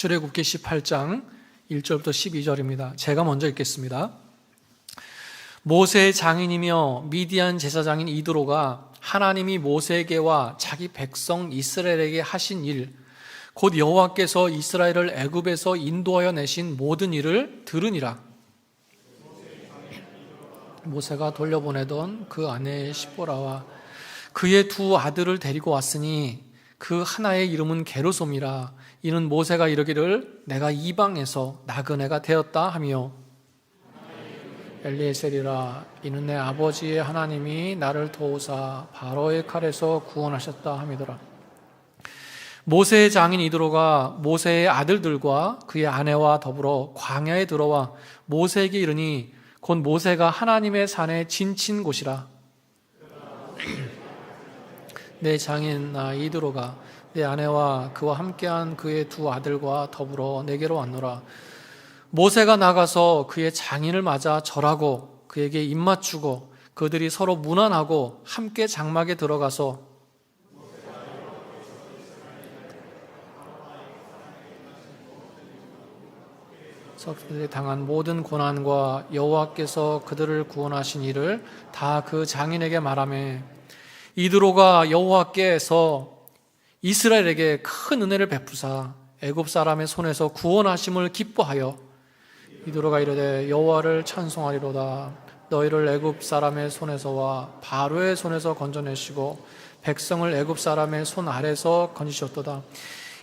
출애굽기 18장 1절부터 12절입니다. 제가 먼저 읽겠습니다. 모세의 장인이며 미디안 제사장인 이드로가 하나님이 모세에게와 자기 백성 이스라엘에게 하신 일, 곧 여호와께서 이스라엘을 애굽에서 인도하여 내신 모든 일을 들으니라. 모세가 돌려보내던 그 아내 시보라와 그의 두 아들을 데리고 왔으니 그 하나의 이름은 게르솜이라. 이는 모세가 이르기를 내가 이방에서 나그네가 되었다 하며, 엘리에셀이라. 이는 내 아버지의 하나님이 나를 도우사 바로의 칼에서 구원하셨다 함이더라. 모세의 장인 이드로가 모세의 아들들과 그의 아내와 더불어 광야에 들어와 모세에게 이르니 곧 모세가 하나님의 산에 진친 곳이라. 내 장인 나 이드로가 내 아내와 그와 함께한 그의 두 아들과 더불어 내게로 왔노라. 모세가 나가서 그의 장인을 맞아 절하고 그에게 입맞추고 그들이 서로 문안하고 함께 장막에 들어가서 그들이 당한 모든 고난과 여호와께서 그들을 구원하신 일을 다 그 장인에게 말하며, 이드로가 여호와께서 이스라엘에게 큰 은혜를 베푸사 애굽 사람의 손에서 구원하심을 기뻐하여 이드로가 이르되 여호와를 찬송하리로다. 너희를 애굽 사람의 손에서와 바로의 손에서 건져내시고 백성을 애굽 사람의 손 아래서 건지셨도다.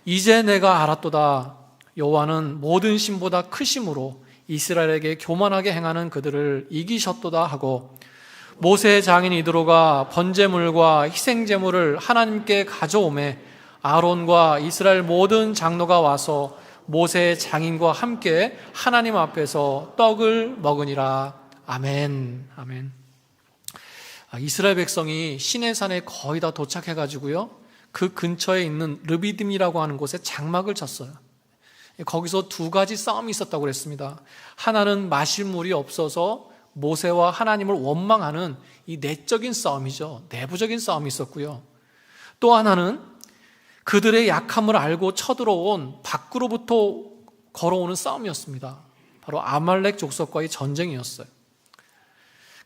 이제 내가 알았도다. 여호와는 모든 신보다 크심으로 이스라엘에게 교만하게 행하는 그들을 이기셨도다 하고, 모세의 장인 이드로가 번제물과 희생제물을 하나님께 가져오매 아론과 이스라엘 모든 장로가 와서 모세의 장인과 함께 하나님 앞에서 떡을 먹으니라. 아멘. 아멘. 이스라엘 백성이 시내산에 거의 다 도착해가지고요, 그 근처에 있는 르비딤이라고 하는 곳에 장막을 쳤어요. 거기서 두 가지 싸움이 있었다고 그랬습니다. 하나는 마실 물이 없어서 모세와 하나님을 원망하는 이 내적인 싸움이죠. 내부적인 싸움이 있었고요. 또 하나는 그들의 약함을 알고 쳐들어온 밖으로부터 걸어오는 싸움이었습니다. 바로 아말렉 족속과의 전쟁이었어요.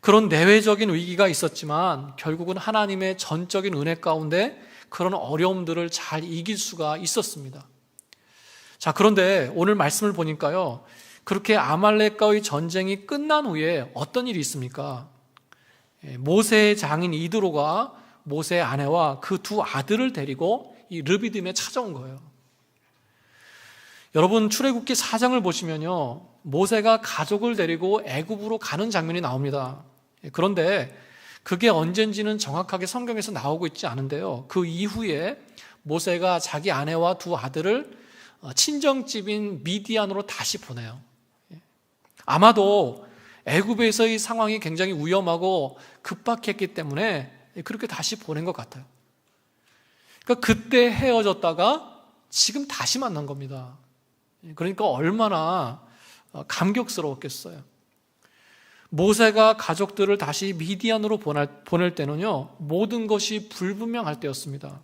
그런 내외적인 위기가 있었지만 결국은 하나님의 전적인 은혜 가운데 그런 어려움들을 잘 이길 수가 있었습니다. 자, 그런데 오늘 말씀을 보니까요, 그렇게 아말렉과의 전쟁이 끝난 후에 어떤 일이 있습니까? 모세의 장인 이드로가 모세의 아내와 그 두 아들을 데리고 이 르비딤에 찾아온 거예요. 여러분, 출애굽기 4장을 보시면요, 모세가 가족을 데리고 애굽으로 가는 장면이 나옵니다. 그런데 그게 언젠지는 정확하게 성경에서 나오고 있지 않은데요, 그 이후에 모세가 자기 아내와 두 아들을 친정집인 미디안으로 다시 보내요. 아마도 애굽에서의 상황이 굉장히 위험하고 급박했기 때문에 그렇게 다시 보낸 것 같아요. 그러니까 그때 헤어졌다가 지금 다시 만난 겁니다. 그러니까 얼마나 감격스러웠겠어요. 모세가 가족들을 다시 미디안으로 보낼 때는요, 모든 것이 불분명할 때였습니다.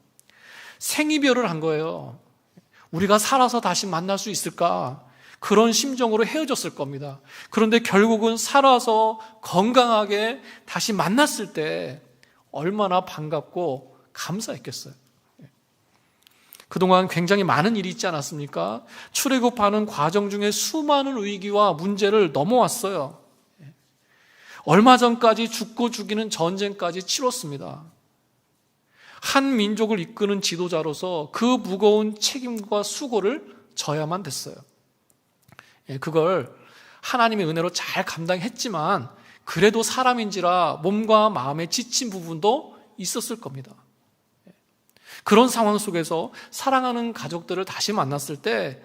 생이별을 한 거예요. 우리가 살아서 다시 만날 수 있을까? 그런 심정으로 헤어졌을 겁니다. 그런데 결국은 살아서 건강하게 다시 만났을 때 얼마나 반갑고 감사했겠어요. 그동안 굉장히 많은 일이 있지 않았습니까? 출애굽하는 과정 중에 수많은 위기와 문제를 넘어왔어요. 얼마 전까지 죽고 죽이는 전쟁까지 치렀습니다. 한 민족을 이끄는 지도자로서 그 무거운 책임과 수고를 져야만 됐어요. 그걸 하나님의 은혜로 잘 감당했지만 그래도 사람인지라 몸과 마음에 지친 부분도 있었을 겁니다. 그런 상황 속에서 사랑하는 가족들을 다시 만났을 때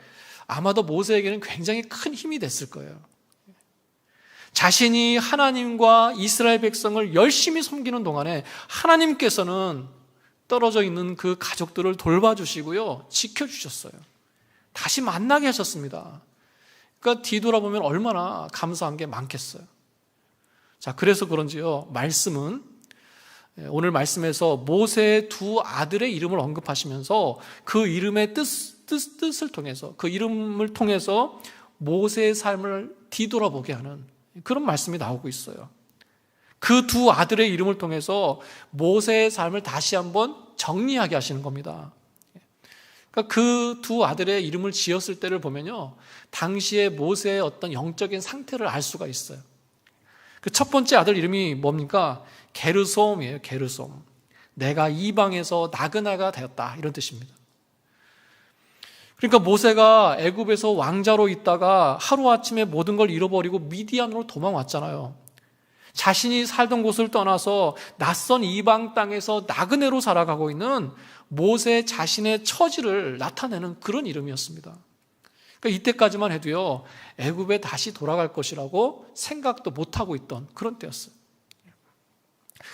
아마도 모세에게는 굉장히 큰 힘이 됐을 거예요. 자신이 하나님과 이스라엘 백성을 열심히 섬기는 동안에 하나님께서는 떨어져 있는 그 가족들을 돌봐주시고요, 지켜주셨어요. 다시 만나게 하셨습니다. 그러니까 뒤돌아보면 얼마나 감사한 게 많겠어요. 자, 그래서 그런지요, 말씀은 오늘 말씀에서 모세의 두 아들의 이름을 언급하시면서 그 이름의 뜻을 통해서, 그 이름을 통해서 모세의 삶을 뒤돌아보게 하는 그런 말씀이 나오고 있어요. 그 두 아들의 이름을 통해서 모세의 삶을 다시 한번 정리하게 하시는 겁니다. 그러니까 그 두 아들의 이름을 지었을 때를 보면요, 당시에 모세의 어떤 영적인 상태를 알 수가 있어요. 그 첫 번째 아들 이름이 뭡니까? 게르솜이에요. 게르솜. 내가 이방에서 나그네가 되었다, 이런 뜻입니다. 그러니까 모세가 애굽에서 왕자로 있다가 하루아침에 모든 걸 잃어버리고 미디안으로 도망왔잖아요. 자신이 살던 곳을 떠나서 낯선 이방 땅에서 나그네로 살아가고 있는 모세 자신의 처지를 나타내는 그런 이름이었습니다. 그러니까 이때까지만 해도요, 애굽에 다시 돌아갈 것이라고 생각도 못하고 있던 그런 때였어요.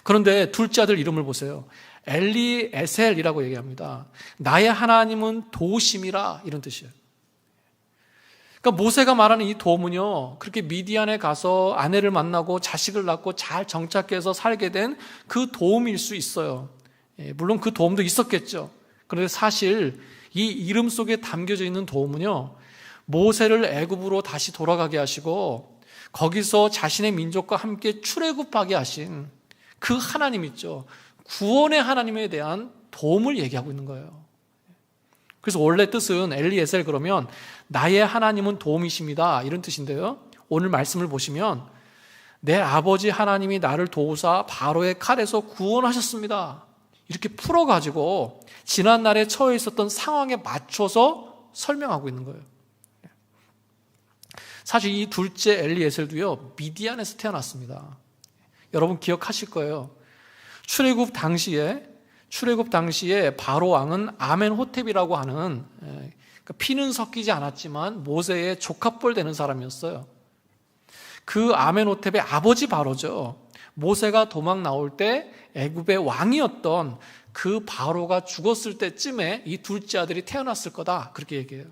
그런데 둘째 아들 이름을 보세요. 엘리에셀이라고 얘기합니다. 나의 하나님은 도우심이라, 이런 뜻이에요. 그러니까 모세가 말하는 이 도움은요, 그렇게 미디안에 가서 아내를 만나고 자식을 낳고 잘 정착해서 살게 된 그 도움일 수 있어요. 물론 그 도움도 있었겠죠. 그런데 사실 이 이름 속에 담겨져 있는 도움은요, 모세를 애굽으로 다시 돌아가게 하시고 거기서 자신의 민족과 함께 출애굽하게 하신 그 하나님 있죠. 구원의 하나님에 대한 도움을 얘기하고 있는 거예요. 그래서 원래 뜻은 엘리에셀, 그러면 나의 하나님은 도움이십니다, 이런 뜻인데요, 오늘 말씀을 보시면 내 아버지 하나님이 나를 도우사 바로의 칼에서 구원하셨습니다, 이렇게 풀어가지고 지난날에 처해 있었던 상황에 맞춰서 설명하고 있는 거예요. 사실 이 둘째 엘리에셀도요, 미디안에서 태어났습니다. 여러분 기억하실 거예요. 출애굽 당시에 바로 왕은 아멘호텝이라고 하는, 피는 섞이지 않았지만 모세의 조카뻘 되는 사람이었어요. 그 아멘호텝의 아버지 바로죠. 모세가 도망 나올 때 애굽의 왕이었던 그 바로가 죽었을 때쯤에 이 둘째 아들이 태어났을 거다, 그렇게 얘기해요.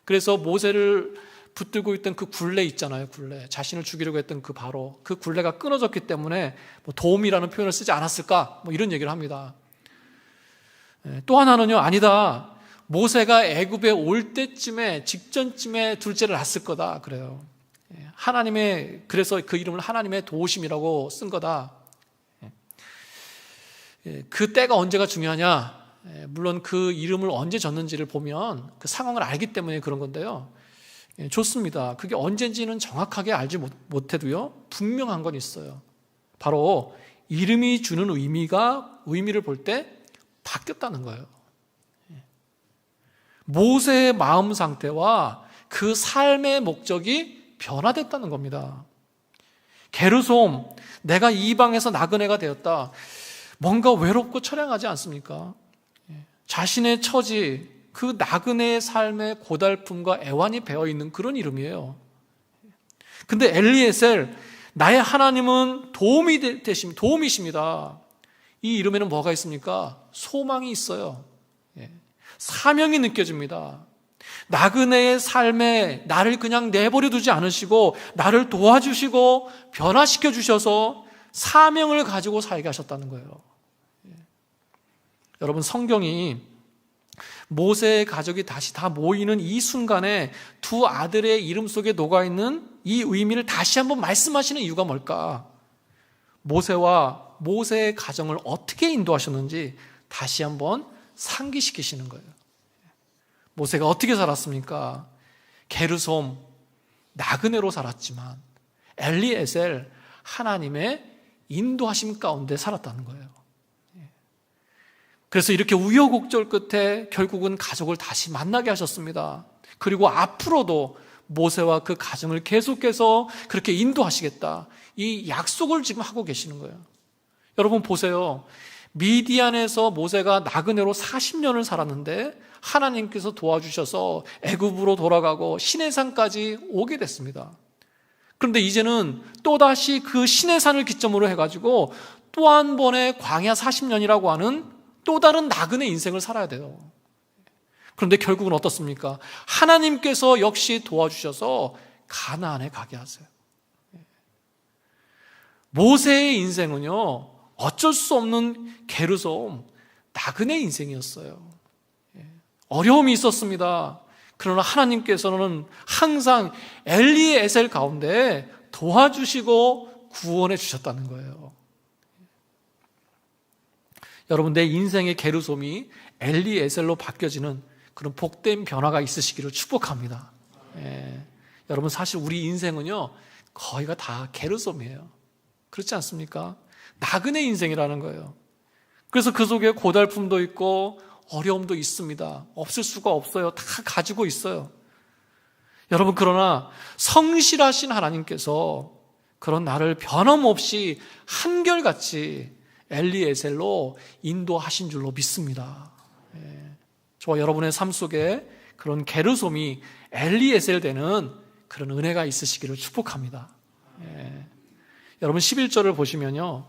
그래서 모세를 붙들고 있던 그 굴레 있잖아요. 굴레, 자신을 죽이려고 했던 그 바로, 그 굴레가 끊어졌기 때문에 도움이라는 표현을 쓰지 않았을까, 이런 얘기를 합니다. 또 하나는요, 아니다, 모세가 애굽에 올 때쯤에, 직전쯤에 둘째를 낳았을 거다, 그래요. 그래서 그 이름을 하나님의 도우심이라고 쓴 거다. 그 때가 언제가 중요하냐, 물론 그 이름을 언제 졌는지를 보면 그 상황을 알기 때문에 그런 건데요, 좋습니다. 그게 언젠지는 정확하게 알지 못해도요, 분명한 건 있어요. 바로 이름이 주는 의미를 볼 때 바뀌었다는 거예요. 모세의 마음 상태와 그 삶의 목적이 변화됐다는 겁니다. 게르솜, 내가 이방에서 나그네가 되었다. 뭔가 외롭고 처량하지 않습니까? 자신의 처지, 그 나그네의 삶의 고달픔과 애환이 배어있는 그런 이름이에요. 근데 엘리에셀, 나의 하나님은 도움이십니다. 이 이름에는 뭐가 있습니까? 소망이 있어요. 사명이 느껴집니다. 나그네의 삶에 나를 그냥 내버려 두지 않으시고 나를 도와주시고 변화시켜 주셔서 사명을 가지고 살게 하셨다는 거예요. 여러분, 성경이 모세의 가족이 다시 다 모이는 이 순간에 두 아들의 이름 속에 녹아있는 이 의미를 다시 한번 말씀하시는 이유가 뭘까? 모세와 모세의 가정을 어떻게 인도하셨는지 다시 한번 상기시키시는 거예요. 모세가 어떻게 살았습니까? 게르솜, 나그네로 살았지만 엘리에셀, 하나님의 인도하심 가운데 살았다는 거예요. 그래서 이렇게 우여곡절 끝에 결국은 가족을 다시 만나게 하셨습니다. 그리고 앞으로도 모세와 그 가정을 계속해서 그렇게 인도하시겠다, 이 약속을 지금 하고 계시는 거예요. 여러분 보세요. 미디안에서 모세가 나그네로 40년을 살았는데 하나님께서 도와주셔서 애굽으로 돌아가고 시내산까지 오게 됐습니다. 그런데 이제는 또다시 그 시내산을 기점으로 해가지고 또 한 번의 광야 40년이라고 하는 또 다른 나그네 인생을 살아야 돼요. 그런데 결국은 어떻습니까? 하나님께서 역시 도와주셔서 가나안에 가게 하세요. 모세의 인생은요, 어쩔 수 없는 게르솜, 나그네 인생이었어요. 어려움이 있었습니다. 그러나 하나님께서는 항상 엘리에셀 가운데 도와주시고 구원해 주셨다는 거예요. 여러분, 내 인생의 게르솜이 엘리에셀로 바뀌어지는 그런 복된 변화가 있으시기를 축복합니다. 여러분, 사실 우리 인생은요, 거의가 다 게르솜이에요. 그렇지 않습니까? 나그네 인생이라는 거예요. 그래서 그 속에 고달픔도 있고 어려움도 있습니다. 없을 수가 없어요. 다 가지고 있어요. 여러분, 그러나 성실하신 하나님께서 그런 나를 변함없이 한결같이 엘리에셀로 인도하신 줄로 믿습니다. 저와 여러분의 삶 속에 그런 게르솜이 엘리에셀 되는 그런 은혜가 있으시기를 축복합니다. 여러분, 11절을 보시면요,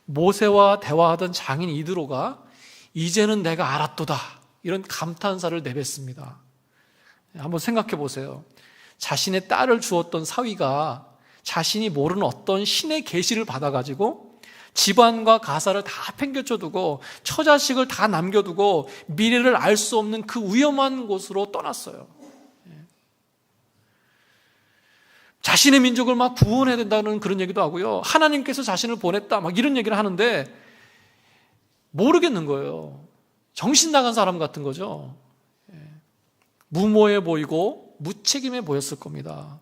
모세와 대화하던 장인 이드로가 이제는 내가 알았도다, 이런 감탄사를 내뱉습니다. 한번 생각해 보세요. 자신의 딸을 주었던 사위가 자신이 모르는 어떤 신의 계시를 받아가지고 집안과 가사를 다 팽개쳐두고 처자식을 다 남겨두고 미래를 알 수 없는 그 위험한 곳으로 떠났어요. 자신의 민족을 막 구원해야 된다는 그런 얘기도 하고요, 하나님께서 자신을 보냈다 막 이런 얘기를 하는데 모르겠는 거예요. 정신 나간 사람 같은 거죠. 무모해 보이고 무책임해 보였을 겁니다.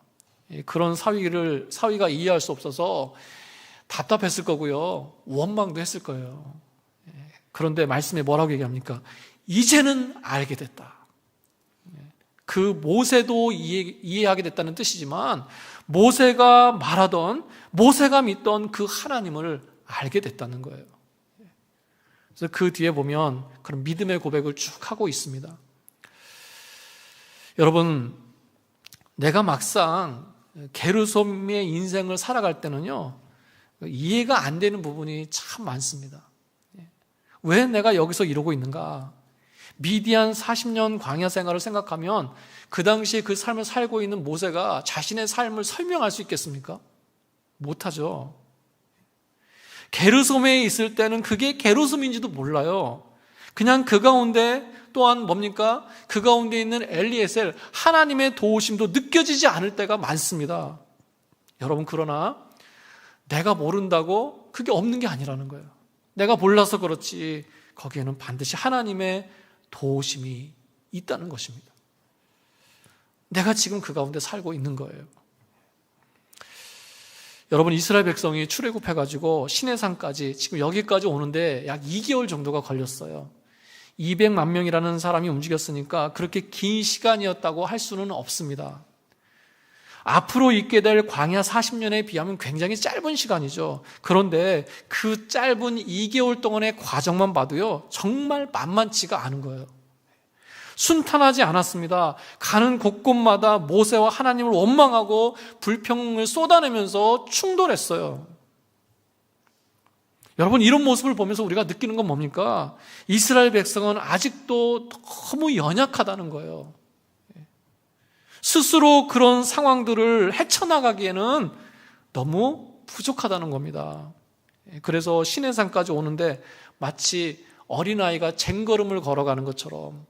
그런 사위가 이해할 수 없어서 답답했을 거고요, 원망도 했을 거예요. 그런데 말씀에 뭐라고 얘기합니까? 이제는 알게 됐다. 그 모세도 이해하게 됐다는 뜻이지만 모세가 말하던, 모세가 믿던 그 하나님을 알게 됐다는 거예요. 그래서 그 뒤에 보면 그런 믿음의 고백을 쭉 하고 있습니다. 여러분, 내가 막상 게르솜의 인생을 살아갈 때는요, 이해가 안 되는 부분이 참 많습니다. 왜 내가 여기서 이러고 있는가? 미디안 40년 광야 생활을 생각하면 그 당시에 그 삶을 살고 있는 모세가 자신의 삶을 설명할 수 있겠습니까? 못하죠. 게르솜에 있을 때는 그게 게르솜인지도 몰라요. 그냥 그 가운데 또한 뭡니까? 그 가운데 있는 엘리에셀, 하나님의 도우심도 느껴지지 않을 때가 많습니다. 여러분, 그러나 내가 모른다고 그게 없는 게 아니라는 거예요. 내가 몰라서 그렇지 거기에는 반드시 하나님의 도우심이 있다는 것입니다. 내가 지금 그 가운데 살고 있는 거예요. 여러분, 이스라엘 백성이 출애굽해가지고 시내산까지 지금 여기까지 오는데 약 2개월 정도가 걸렸어요. 200만 명이라는 사람이 움직였으니까 그렇게 긴 시간이었다고 할 수는 없습니다. 앞으로 있게 될 광야 40년에 비하면 굉장히 짧은 시간이죠. 그런데 그 짧은 2개월 동안의 과정만 봐도요, 정말 만만치가 않은 거예요. 순탄하지 않았습니다. 가는 곳곳마다 모세와 하나님을 원망하고 불평을 쏟아내면서 충돌했어요. 여러분, 이런 모습을 보면서 우리가 느끼는 건 뭡니까? 이스라엘 백성은 아직도 너무 연약하다는 거예요. 스스로 그런 상황들을 헤쳐나가기에는 너무 부족하다는 겁니다. 그래서 시내산까지 오는데 마치 어린아이가 쟁걸음을 걸어가는 것처럼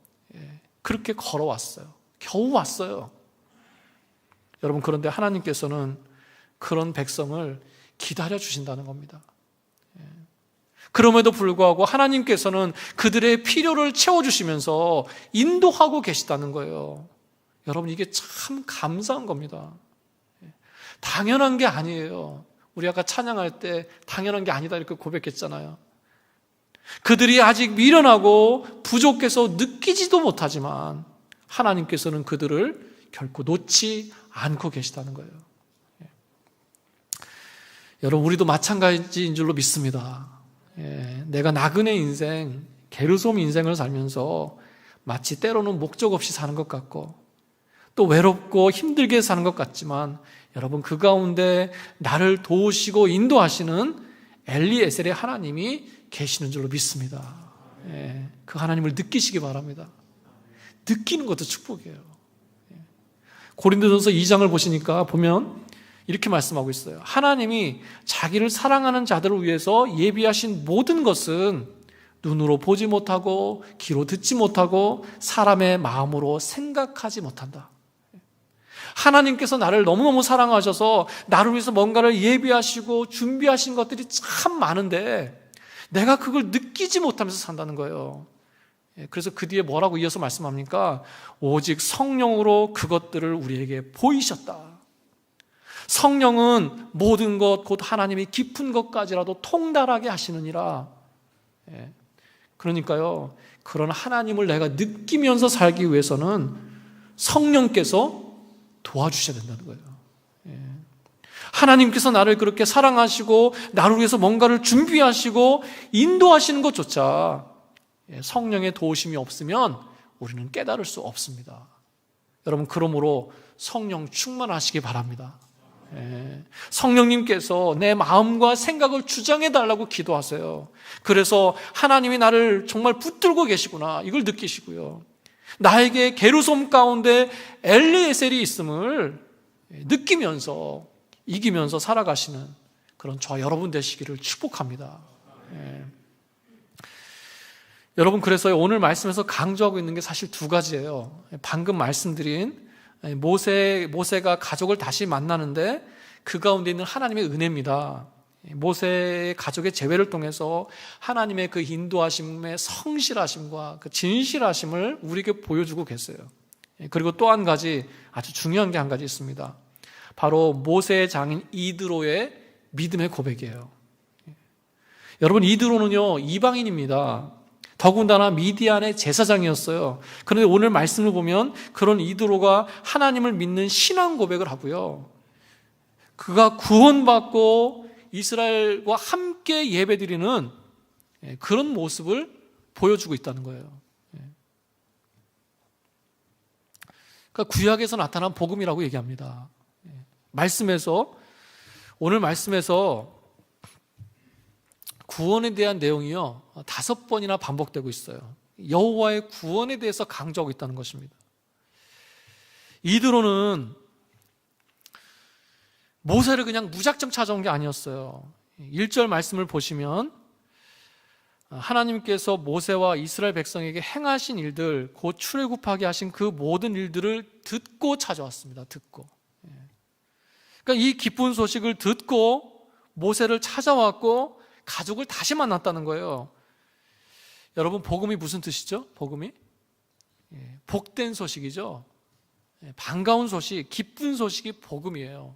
그렇게 걸어왔어요. 겨우 왔어요. 여러분, 그런데 하나님께서는 그런 백성을 기다려 주신다는 겁니다. 그럼에도 불구하고 하나님께서는 그들의 필요를 채워주시면서 인도하고 계시다는 거예요. 여러분, 이게 참 감사한 겁니다. 당연한 게 아니에요. 우리 아까 찬양할 때 당연한 게 아니다 이렇게 고백했잖아요. 그들이 아직 미련하고 부족해서 느끼지도 못하지만 하나님께서는 그들을 결코 놓지 않고 계시다는 거예요. 여러분, 우리도 마찬가지인 줄로 믿습니다. 내가 나그네 인생, 게르솜 인생을 살면서 마치 때로는 목적 없이 사는 것 같고 또 외롭고 힘들게 사는 것 같지만 여러분, 그 가운데 나를 도우시고 인도하시는 엘리에셀의 하나님이 계시는 줄로 믿습니다. 그 하나님을 느끼시기 바랍니다. 느끼는 것도 축복이에요. 고린도전서 2장을 보시니까 보면 이렇게 말씀하고 있어요. 하나님이 자기를 사랑하는 자들을 위해서 예비하신 모든 것은 눈으로 보지 못하고 귀로 듣지 못하고 사람의 마음으로 생각하지 못한다. 하나님께서 나를 너무너무 사랑하셔서 나를 위해서 뭔가를 예비하시고 준비하신 것들이 참 많은데 내가 그걸 느끼지 못하면서 산다는 거예요. 그래서 그 뒤에 뭐라고 이어서 말씀합니까? 오직 성령으로 그것들을 우리에게 보이셨다. 성령은 모든 것 곧 하나님이 깊은 것까지라도 통달하게 하시느니라. 그러니까요, 그런 하나님을 내가 느끼면서 살기 위해서는 성령께서 도와주셔야 된다는 거예요. 하나님께서 나를 그렇게 사랑하시고 나를 위해서 뭔가를 준비하시고 인도하시는 것조차 성령의 도우심이 없으면 우리는 깨달을 수 없습니다. 여러분, 그러므로 성령 충만하시기 바랍니다. 성령님께서 내 마음과 생각을 주장해 달라고 기도하세요. 그래서 하나님이 나를 정말 붙들고 계시구나, 이걸 느끼시고요, 나에게 게르솜 가운데 엘리에셀이 있음을 느끼면서 이기면서 살아가시는 그런 저와 여러분 되시기를 축복합니다. 여러분, 그래서 오늘 말씀에서 강조하고 있는 게 사실 두 가지예요. 방금 말씀드린 모세가 가족을 다시 만나는데 그 가운데 있는 하나님의 은혜입니다. 모세의 가족의 재회를 통해서 하나님의 그 인도하심의 성실하심과 그 진실하심을 우리에게 보여주고 계세요. 그리고 또 한 가지 아주 중요한 게 한 가지 있습니다. 바로 모세의 장인 이드로의 믿음의 고백이에요. 여러분, 이드로는요 이방인입니다. 더군다나 미디안의 제사장이었어요. 그런데 오늘 말씀을 보면 그런 이드로가 하나님을 믿는 신앙 고백을 하고요, 그가 구원받고 이스라엘과 함께 예배드리는 그런 모습을 보여주고 있다는 거예요. 그러니까 구약에서 나타난 복음이라고 얘기합니다. 오늘 말씀에서 구원에 대한 내용이요 5번이나 반복되고 있어요. 여호와의 구원에 대해서 강조하고 있다는 것입니다. 이드로는 모세를 그냥 무작정 찾아온 게 아니었어요. 1절 말씀을 보시면 하나님께서 모세와 이스라엘 백성에게 행하신 일들, 곧 출애굽하게 하신 그 모든 일들을 듣고 찾아왔습니다. 듣고. 그러니까 이 기쁜 소식을 듣고 모세를 찾아왔고 가족을 다시 만났다는 거예요. 여러분, 복음이 무슨 뜻이죠? 복음이? 복된 소식이죠. 반가운 소식, 기쁜 소식이 복음이에요.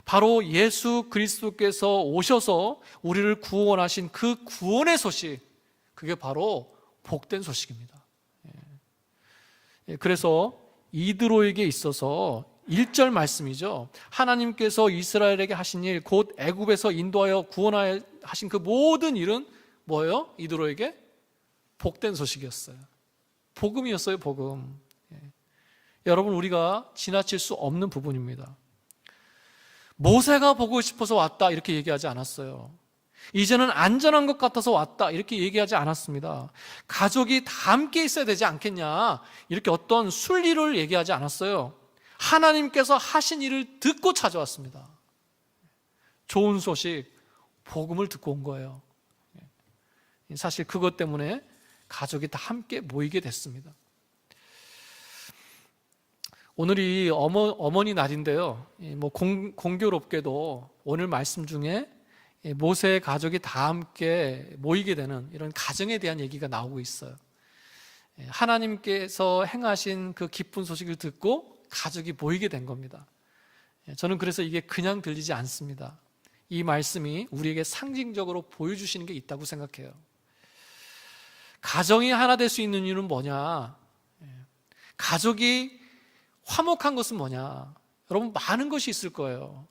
바로 예수 그리스도께서 오셔서 우리를 구원하신 그 구원의 소식, 그게 바로 복된 소식입니다. 그래서 이드로에게 있어서 1절 말씀이죠. 하나님께서 이스라엘에게 하신 일, 곧 애굽에서 인도하여 구원하신 그 모든 일은 뭐예요? 이드로에게 복된 소식이었어요. 복음이었어요, 복음. 여러분, 우리가 지나칠 수 없는 부분입니다. 모세가 보고 싶어서 왔다 이렇게 얘기하지 않았어요. 이제는 안전한 것 같아서 왔다 이렇게 얘기하지 않았습니다. 가족이 다 함께 있어야 되지 않겠냐 이렇게 어떤 순리를 얘기하지 않았어요. 하나님께서 하신 일을 듣고 찾아왔습니다. 좋은 소식, 복음을 듣고 온 거예요. 사실 그것 때문에 가족이 다 함께 모이게 됐습니다. 오늘이 어머니 날인데요, 공교롭게도 오늘 말씀 중에 모세의 가족이 다 함께 모이게 되는 이런 가정에 대한 얘기가 나오고 있어요. 하나님께서 행하신 그 기쁜 소식을 듣고 가족이 모이게 된 겁니다. 저는 그래서 이게 그냥 들리지 않습니다. 이 말씀이 우리에게 상징적으로 보여주시는 게 있다고 생각해요. 가정이 하나 될 수 있는 이유는 뭐냐? 가족이 화목한 것은 뭐냐? 여러분, 많은 것이 있을 거예요.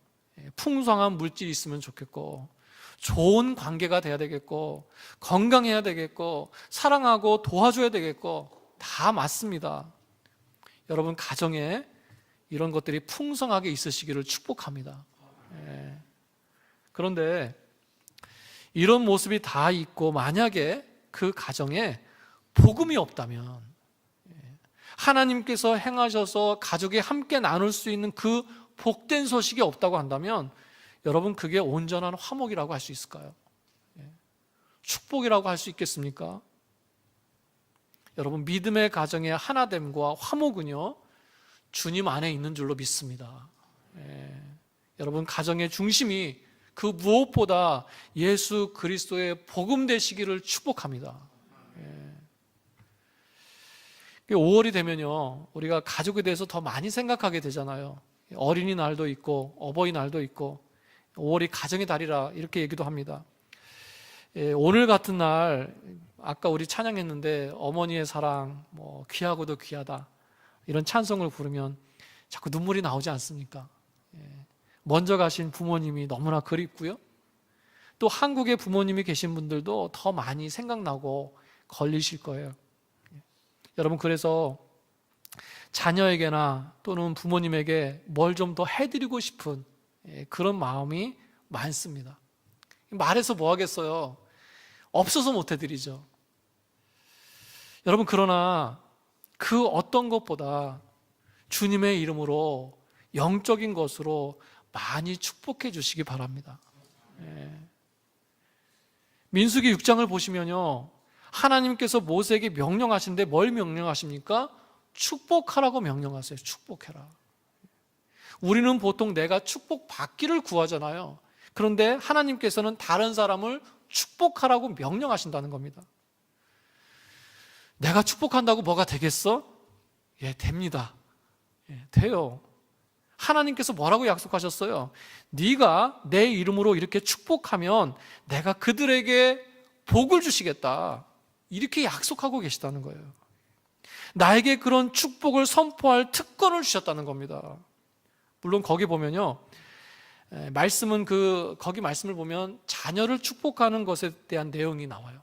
풍성한 물질이 있으면 좋겠고, 좋은 관계가 돼야 되겠고, 건강해야 되겠고, 사랑하고 도와줘야 되겠고, 다 맞습니다. 여러분, 가정에 이런 것들이 풍성하게 있으시기를 축복합니다. 그런데 이런 모습이 다 있고 만약에 그 가정에 복음이 없다면, 하나님께서 행하셔서 가족이 함께 나눌 수 있는 그 복된 소식이 없다고 한다면 여러분, 그게 온전한 화목이라고 할 수 있을까요? 축복이라고 할 수 있겠습니까? 여러분, 믿음의 가정의 하나됨과 화목은요, 주님 안에 있는 줄로 믿습니다. 여러분, 가정의 중심이 그 무엇보다 예수 그리스도의 복음 되시기를 축복합니다. 5월이 되면요, 우리가 가족에 대해서 더 많이 생각하게 되잖아요. 어린이날도 있고 어버이날도 있고 5월이 가정의 달이라 이렇게 얘기도 합니다. 오늘 같은 날 아까 우리 찬양했는데 어머니의 사랑, 귀하고도 귀하다 이런 찬송을 부르면 자꾸 눈물이 나오지 않습니까? 먼저 가신 부모님이 너무나 그립고요. 또 한국에 부모님이 계신 분들도 더 많이 생각나고 걸리실 거예요. 여러분, 그래서 자녀에게나 또는 부모님에게 뭘 좀 더 해드리고 싶은 그런 마음이 많습니다. 말해서 뭐 하겠어요? 없어서 못 해드리죠. 여러분, 그러나 그 어떤 것보다 주님의 이름으로 영적인 것으로 많이 축복해 주시기 바랍니다. 민수기 6장을 보시면요, 하나님께서 모세에게 명령하시는데 뭘 명령하십니까? 축복하라고 명령하세요. 축복해라. 우리는 보통 내가 축복받기를 구하잖아요. 그런데 하나님께서는 다른 사람을 축복하라고 명령하신다는 겁니다. 내가 축복한다고 뭐가 되겠어? 됩니다. 돼요. 하나님께서 뭐라고 약속하셨어요? 네가 내 이름으로 이렇게 축복하면 내가 그들에게 복을 주시겠다. 이렇게 약속하고 계시다는 거예요. 나에게 그런 축복을 선포할 특권을 주셨다는 겁니다. 물론 거기 보면요, 말씀은 거기 말씀을 보면 자녀를 축복하는 것에 대한 내용이 나와요.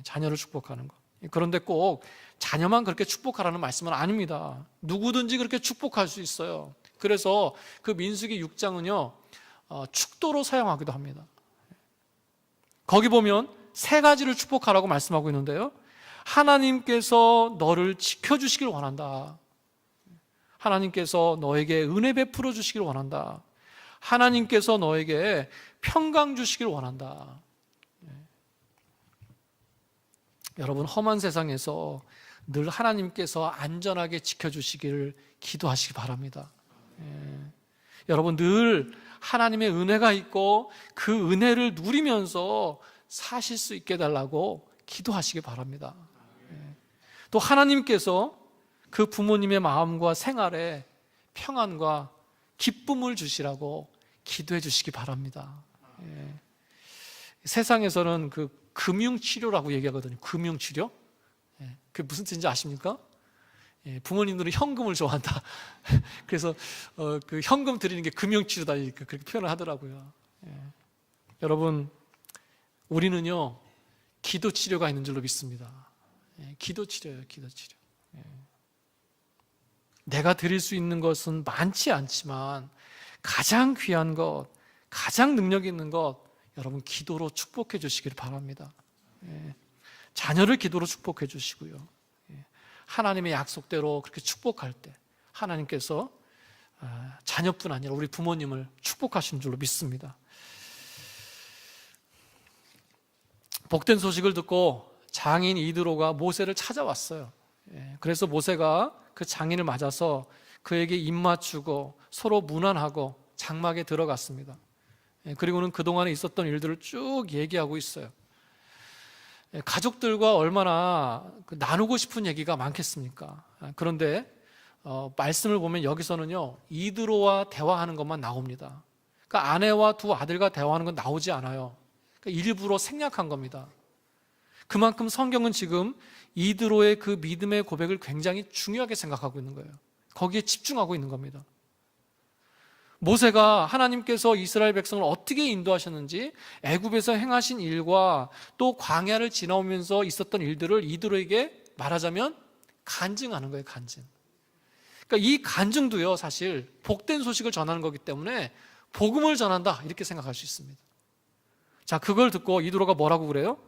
자녀를 축복하는 것. 그런데 꼭 자녀만 그렇게 축복하라는 말씀은 아닙니다. 누구든지 그렇게 축복할 수 있어요. 그래서 그 민수기 6장은요, 축도로 사용하기도 합니다. 거기 보면 세 가지를 축복하라고 말씀하고 있는데요, 하나님께서 너를 지켜주시길 원한다. 하나님께서 너에게 은혜 베풀어 주시길 원한다. 하나님께서 너에게 평강 주시길 원한다. 여러분, 험한 세상에서 늘 하나님께서 안전하게 지켜주시기를 기도하시기 바랍니다. 여러분, 늘 하나님의 은혜가 있고 그 은혜를 누리면서 사실 수 있게 달라고 기도하시기 바랍니다. 또 하나님께서 그 부모님의 마음과 생활에 평안과 기쁨을 주시라고 기도해 주시기 바랍니다. 세상에서는 그 금융치료라고 얘기하거든요. 금융치료? 그게 무슨 뜻인지 아십니까? 부모님들은 현금을 좋아한다. 그래서 그 현금 드리는 게 금융치료다 그렇게 표현을 하더라고요. 여러분, 우리는요, 기도치료가 있는 줄로 믿습니다. 기도치료예요. 기도치료. 내가 드릴 수 있는 것은 많지 않지만 가장 귀한 것, 가장 능력 있는 것, 여러분 기도로 축복해 주시길 바랍니다. 자녀를 기도로 축복해 주시고요, 하나님의 약속대로 그렇게 축복할 때 하나님께서 자녀뿐 아니라 우리 부모님을 축복하시는 줄로 믿습니다. 복된 소식을 듣고 장인 이드로가 모세를 찾아왔어요. 그래서 모세가 그 장인을 맞아서 그에게 입 맞추고 서로 문안하고 장막에 들어갔습니다. 그리고는 그동안에 있었던 일들을 쭉 얘기하고 있어요. 가족들과 얼마나 나누고 싶은 얘기가 많겠습니까? 그런데 말씀을 보면 여기서는요, 이드로와 대화하는 것만 나옵니다. 그러니까 아내와 두 아들과 대화하는 건 나오지 않아요. 그러니까 일부러 생략한 겁니다. 그만큼 성경은 지금 이드로의 그 믿음의 고백을 굉장히 중요하게 생각하고 있는 거예요. 거기에 집중하고 있는 겁니다. 모세가 하나님께서 이스라엘 백성을 어떻게 인도하셨는지 애굽에서 행하신 일과 또 광야를 지나오면서 있었던 일들을 이드로에게 말하자면 간증하는 거예요. 간증. 그러니까 이 간증도요, 사실 복된 소식을 전하는 거기 때문에 복음을 전한다 이렇게 생각할 수 있습니다. 자, 그걸 듣고 이드로가 뭐라고 그래요?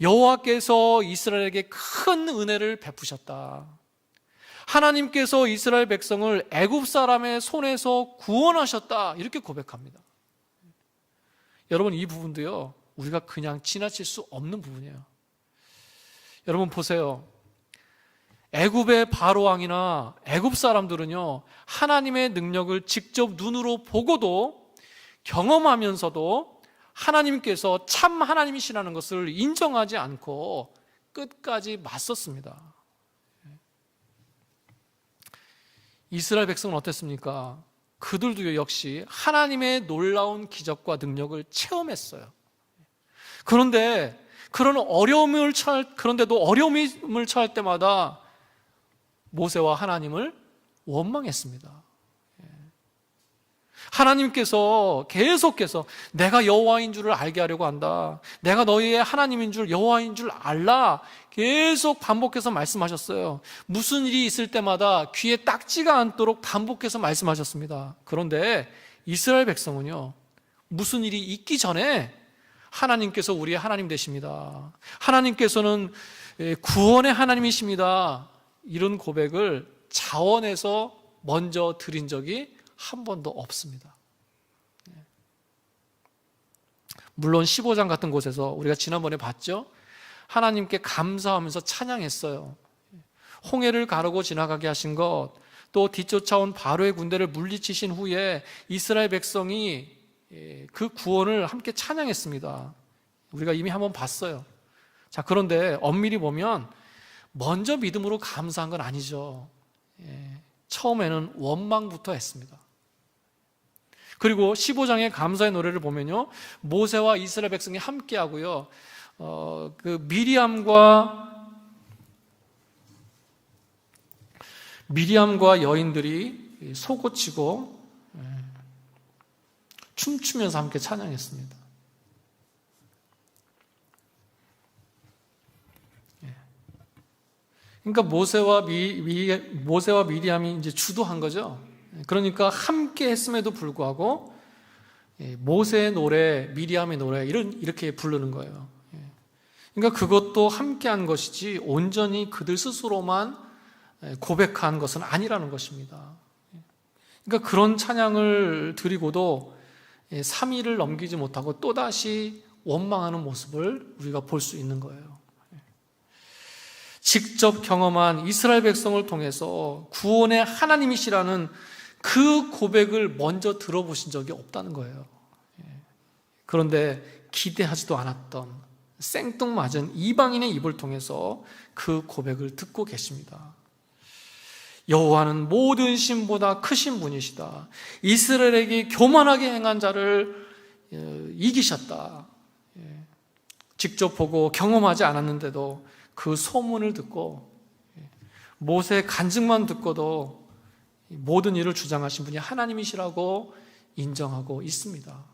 여호와께서 이스라엘에게 큰 은혜를 베푸셨다. 하나님께서 이스라엘 백성을 애굽 사람의 손에서 구원하셨다 이렇게 고백합니다. 여러분, 이 부분도요, 우리가 그냥 지나칠 수 없는 부분이에요. 여러분 보세요. 애굽의 바로 왕이나 애굽 사람들은요, 하나님의 능력을 직접 눈으로 보고도 경험하면서도 하나님께서 참 하나님이시라는 것을 인정하지 않고 끝까지 맞섰습니다. 이스라엘 백성은 어땠습니까? 그들도 역시 하나님의 놀라운 기적과 능력을 체험했어요. 그런데도 어려움을 처할 때마다 모세와 하나님을 원망했습니다. 하나님께서 계속해서 내가 여호와인 줄을 알게 하려고 한다. 내가 너희의 하나님인 줄, 여호와인 줄 알라. 계속 반복해서 말씀하셨어요. 무슨 일이 있을 때마다 귀에 딱지가 않도록 반복해서 말씀하셨습니다. 그런데 이스라엘 백성은요, 무슨 일이 있기 전에 하나님께서 우리의 하나님 되십니다. 하나님께서는 구원의 하나님이십니다. 이런 고백을 자원해서 먼저 드린 적이 한 번도 없습니다. 물론 15장 같은 곳에서 우리가 지난번에 봤죠? 하나님께 감사하면서 찬양했어요. 홍해를 가르고 지나가게 하신 것, 또 뒤쫓아온 바로의 군대를 물리치신 후에 이스라엘 백성이 그 구원을 함께 찬양했습니다. 우리가 이미 한번 봤어요. 자, 그런데 엄밀히 보면 먼저 믿음으로 감사한 건 아니죠. 처음에는 원망부터 했습니다. 그리고 15장의 감사의 노래를 보면요, 모세와 이스라엘 백성이 함께 하고요, 그 미리암과 여인들이 소고치고 춤추면서 함께 찬양했습니다. 그러니까 모세와 미리암이 이제 주도한 거죠. 그러니까 함께 했음에도 불구하고 모세의 노래, 미리암의 노래 이렇게 부르는 거예요. 그러니까 그것도 함께한 것이지 온전히 그들 스스로만 고백한 것은 아니라는 것입니다. 그러니까 그런 찬양을 드리고도 3일을 넘기지 못하고 또다시 원망하는 모습을 우리가 볼 수 있는 거예요. 직접 경험한 이스라엘 백성을 통해서 구원의 하나님이시라는 그 고백을 먼저 들어보신 적이 없다는 거예요. 그런데 기대하지도 않았던 생뚱맞은 이방인의 입을 통해서 그 고백을 듣고 계십니다. 여호와는 모든 신보다 크신 분이시다. 이스라엘에게 교만하게 행한 자를 이기셨다. 직접 보고 경험하지 않았는데도 그 소문을 듣고 모세의 간증만 듣고도 모든 일을 주장하신 분이 하나님이시라고 인정하고 있습니다.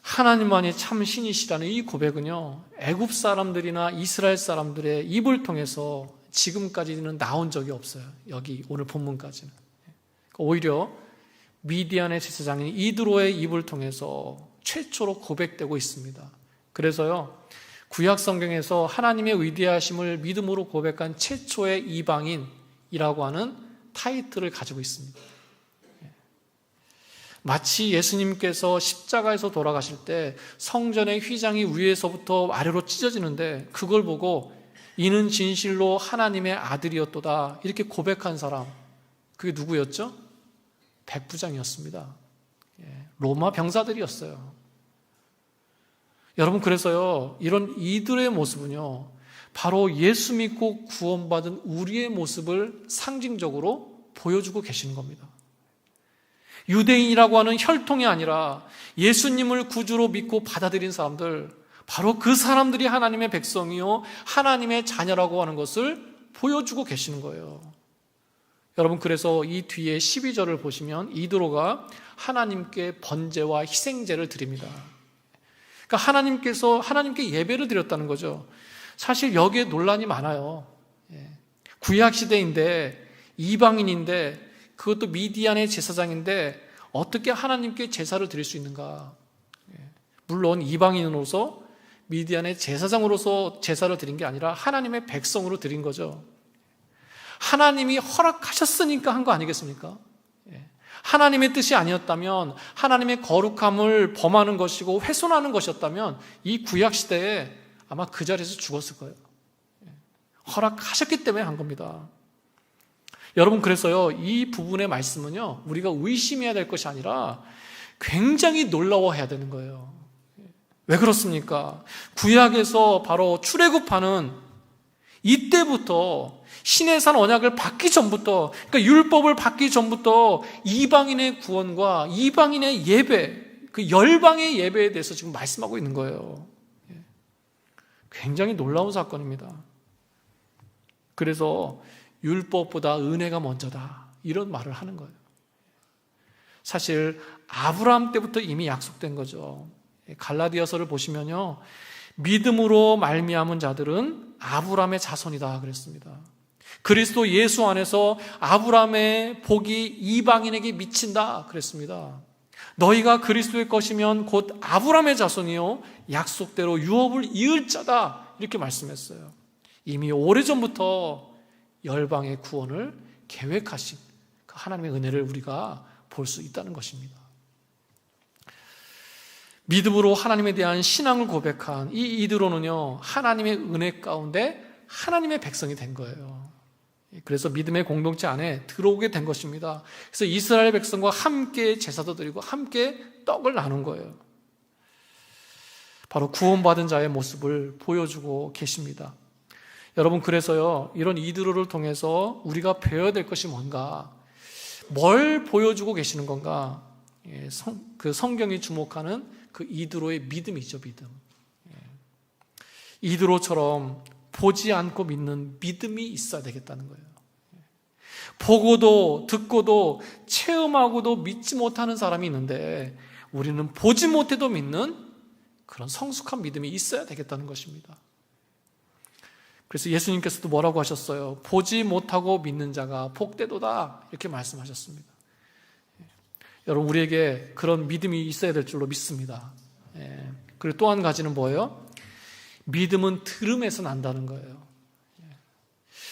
하나님만이 참 신이시라는 이 고백은요, 애굽 사람들이나 이스라엘 사람들의 입을 통해서 지금까지는 나온 적이 없어요. 여기 오늘 본문까지는. 오히려 미디안의 제사장인 이드로의 입을 통해서 최초로 고백되고 있습니다. 그래서요, 구약 성경에서 하나님의 위대하심을 믿음으로 고백한 최초의 이방인이라고 하는 타이틀을 가지고 있습니다. 마치 예수님께서 십자가에서 돌아가실 때 성전의 휘장이 위에서부터 아래로 찢어지는데 그걸 보고 이는 진실로 하나님의 아들이었도다 이렇게 고백한 사람, 그게 누구였죠? 백부장이었습니다. 로마 병사들이었어요. 여러분, 그래서요, 이런 이들의 모습은요, 바로 예수 믿고 구원받은 우리의 모습을 상징적으로 보여주고 계시는 겁니다. 유대인이라고 하는 혈통이 아니라 예수님을 구주로 믿고 받아들인 사람들, 바로 그 사람들이 하나님의 백성이요, 하나님의 자녀라고 하는 것을 보여주고 계시는 거예요. 여러분, 그래서 이 뒤에 12절을 보시면 이드로가 하나님께 번제와 희생제를 드립니다. 그러니까 하나님께 예배를 드렸다는 거죠. 사실 여기에 논란이 많아요. 구약 시대인데, 이방인인데, 그것도 미디안의 제사장인데 어떻게 하나님께 제사를 드릴 수 있는가? 물론 이방인으로서 미디안의 제사장으로서 제사를 드린 게 아니라 하나님의 백성으로 드린 거죠. 하나님이 허락하셨으니까 한 거 아니겠습니까? 하나님의 뜻이 아니었다면, 하나님의 거룩함을 범하는 것이고 훼손하는 것이었다면 이 구약시대에 아마 그 자리에서 죽었을 거예요. 허락하셨기 때문에 한 겁니다. 여러분, 그래서요, 이 부분의 말씀은요, 우리가 의심해야 될 것이 아니라 굉장히 놀라워해야 되는 거예요. 왜 그렇습니까? 구약에서 바로 출애굽하는 이때부터, 신의 산 언약을 받기 전부터, 그러니까 율법을 받기 전부터 이방인의 구원과 이방인의 예배, 그 열방의 예배에 대해서 지금 말씀하고 있는 거예요. 굉장히 놀라운 사건입니다. 그래서 율법보다 은혜가 먼저다, 이런 말을 하는 거예요. 사실 아브라함 때부터 이미 약속된 거죠. 갈라디아서를 보시면요, 믿음으로 말미암은 자들은 아브라함의 자손이다 그랬습니다. 그리스도 예수 안에서 아브라함의 복이 이방인에게 미친다 그랬습니다. 너희가 그리스도의 것이면 곧 아브라함의 자손이요 약속대로 유업을 이을 자다, 이렇게 말씀했어요. 이미 오래전부터 열방의 구원을 계획하신 그 하나님의 은혜를 우리가 볼 수 있다는 것입니다. 믿음으로 하나님에 대한 신앙을 고백한 이 이드로는요, 하나님의 은혜 가운데 하나님의 백성이 된 거예요. 그래서 믿음의 공동체 안에 들어오게 된 것입니다. 그래서 이스라엘 백성과 함께 제사도 드리고 함께 떡을 나눈 거예요. 바로 구원받은 자의 모습을 보여주고 계십니다. 여러분, 그래서요, 이런 이드로를 통해서 우리가 배워야 될 것이 뭔가, 뭘 보여주고 계시는 건가? 그 성경이 주목하는 그 이드로의 믿음이죠, 믿음. 이드로처럼 보지 않고 믿는 믿음이 있어야 되겠다는 거예요. 보고도 듣고도 체험하고도 믿지 못하는 사람이 있는데, 우리는 보지 못해도 믿는 그런 성숙한 믿음이 있어야 되겠다는 것입니다. 그래서 예수님께서도 뭐라고 하셨어요? 보지 못하고 믿는 자가 복되도다, 이렇게 말씀하셨습니다. 여러분, 우리에게 그런 믿음이 있어야 될 줄로 믿습니다. 그리고 또 한 가지는 뭐예요? 믿음은 들음에서 난다는 거예요.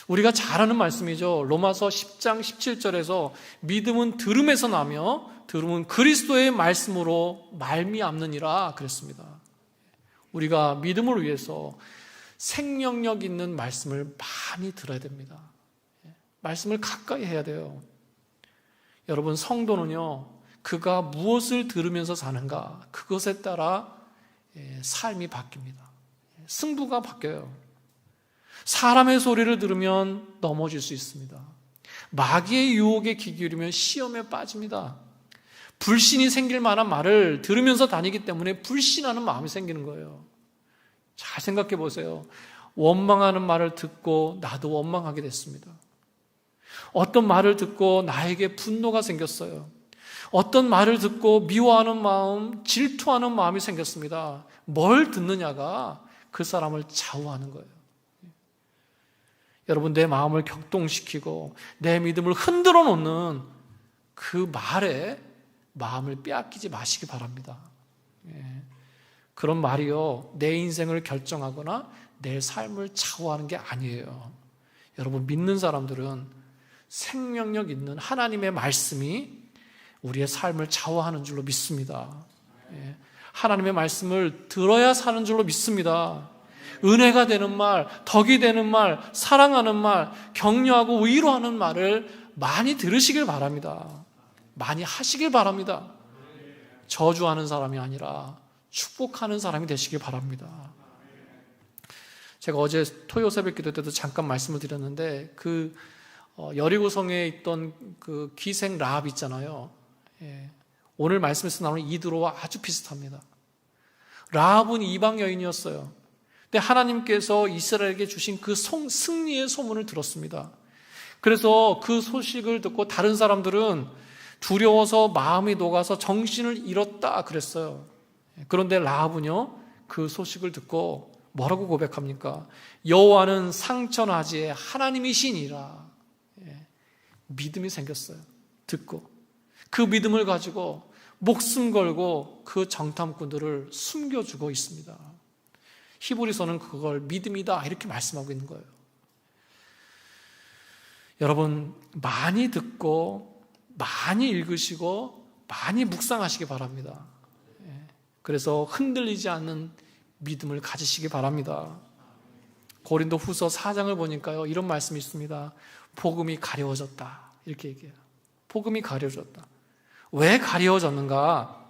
우리가 잘 아는 말씀이죠. 로마서 10장 17절에서 믿음은 들음에서 나며 들음은 그리스도의 말씀으로 말미암느니라 그랬습니다. 우리가 믿음을 위해서 생명력 있는 말씀을 많이 들어야 됩니다. 말씀을 가까이 해야 돼요. 여러분, 성도는요, 그가 무엇을 들으면서 사는가, 그것에 따라 삶이 바뀝니다. 승부가 바뀌어요. 사람의 소리를 들으면 넘어질 수 있습니다. 마귀의 유혹에 귀 기울이면 시험에 빠집니다. 불신이 생길 만한 말을 들으면서 다니기 때문에 불신하는 마음이 생기는 거예요. 잘 생각해 보세요. 원망하는 말을 듣고 나도 원망하게 됐습니다. 어떤 말을 듣고 나에게 분노가 생겼어요. 어떤 말을 듣고 미워하는 마음, 질투하는 마음이 생겼습니다. 뭘 듣느냐가 그 사람을 좌우하는 거예요. 여러분, 내 마음을 격동시키고 내 믿음을 흔들어 놓는 그 말에 마음을 빼앗기지 마시기 바랍니다. 그런 말이요, 내 인생을 결정하거나 내 삶을 좌우하는 게 아니에요. 여러분, 믿는 사람들은 생명력 있는 하나님의 말씀이 우리의 삶을 좌우하는 줄로 믿습니다. 하나님의 말씀을 들어야 사는 줄로 믿습니다. 은혜가 되는 말, 덕이 되는 말, 사랑하는 말, 격려하고 위로하는 말을 많이 들으시길 바랍니다. 많이 하시길 바랍니다. 저주하는 사람이 아니라 축복하는 사람이 되시길 바랍니다. 제가 어제 토요 새벽 기도 때도 잠깐 말씀을 드렸는데, 그 여리고성에 있던 그 기생 라합 있잖아요. 오늘 말씀에서 나오는 이드로와 아주 비슷합니다. 라합은 이방 여인이었어요. 근데 하나님께서 이스라엘에게 주신 그 승리의 소문을 들었습니다. 그래서 그 소식을 듣고 다른 사람들은 두려워서 마음이 녹아서 정신을 잃었다 그랬어요. 그런데 라합은요, 그 소식을 듣고 뭐라고 고백합니까? 여호와는 상천하지의 하나님이시니라. 믿음이 생겼어요. 듣고 그 믿음을 가지고 목숨 걸고 그 정탐꾼들을 숨겨주고 있습니다. 히브리서는 그걸 믿음이다 이렇게 말씀하고 있는 거예요. 여러분, 많이 듣고 많이 읽으시고 많이 묵상하시기 바랍니다. 그래서 흔들리지 않는 믿음을 가지시기 바랍니다. 고린도 후서 4장을 보니까요, 이런 말씀이 있습니다. 복음이 가려워졌다, 이렇게 얘기해요. 복음이 가려워졌다. 왜 가려워졌는가?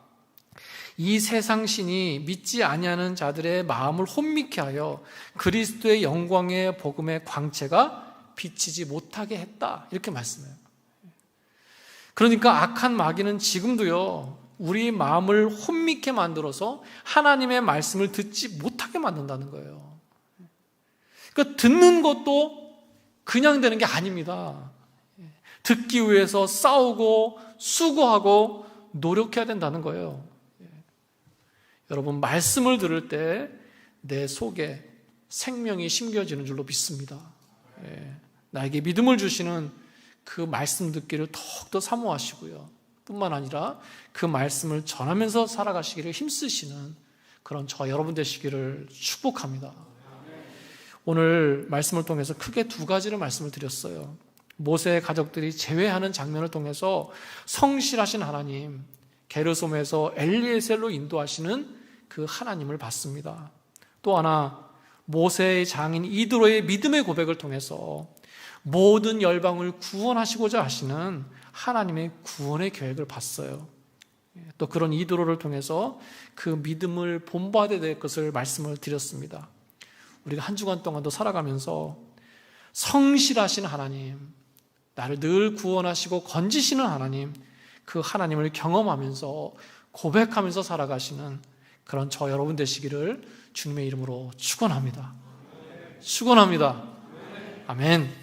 이 세상 신이 믿지 아니하는 자들의 마음을 혼미케 하여 그리스도의 영광의 복음의 광채가 비치지 못하게 했다, 이렇게 말씀해요. 그러니까 악한 마귀는 지금도요, 우리 마음을 혼미케 만들어서 하나님의 말씀을 듣지 못하게 만든다는 거예요. 그러니까 듣는 것도 그냥 되는 게 아닙니다. 듣기 위해서 싸우고 수고하고 노력해야 된다는 거예요. 여러분, 말씀을 들을 때 내 속에 생명이 심겨지는 줄로 믿습니다. 나에게 믿음을 주시는 그 말씀 듣기를 더욱더 사모하시고요, 뿐만 아니라 그 말씀을 전하면서 살아가시기를 힘쓰시는 그런 저 여러분 되시기를 축복합니다. 오늘 말씀을 통해서 크게 두 가지를 말씀을 드렸어요. 모세의 가족들이 제외하는 장면을 통해서 성실하신 하나님, 게르솜에서 엘리에셀로 인도하시는 그 하나님을 봤습니다. 또 하나, 모세의 장인 이드로의 믿음의 고백을 통해서 모든 열방을 구원하시고자 하시는 하나님의 구원의 계획을 봤어요. 또 그런 이드로를 통해서 그 믿음을 본받아야 될 것을 말씀을 드렸습니다. 우리가 한 주간 동안도 살아가면서 성실하신 하나님, 나를 늘 구원하시고 건지시는 하나님, 그 하나님을 경험하면서 고백하면서 살아가시는 그런 저 여러분 되시기를 주님의 이름으로 축원합니다. 축원합니다. 아멘.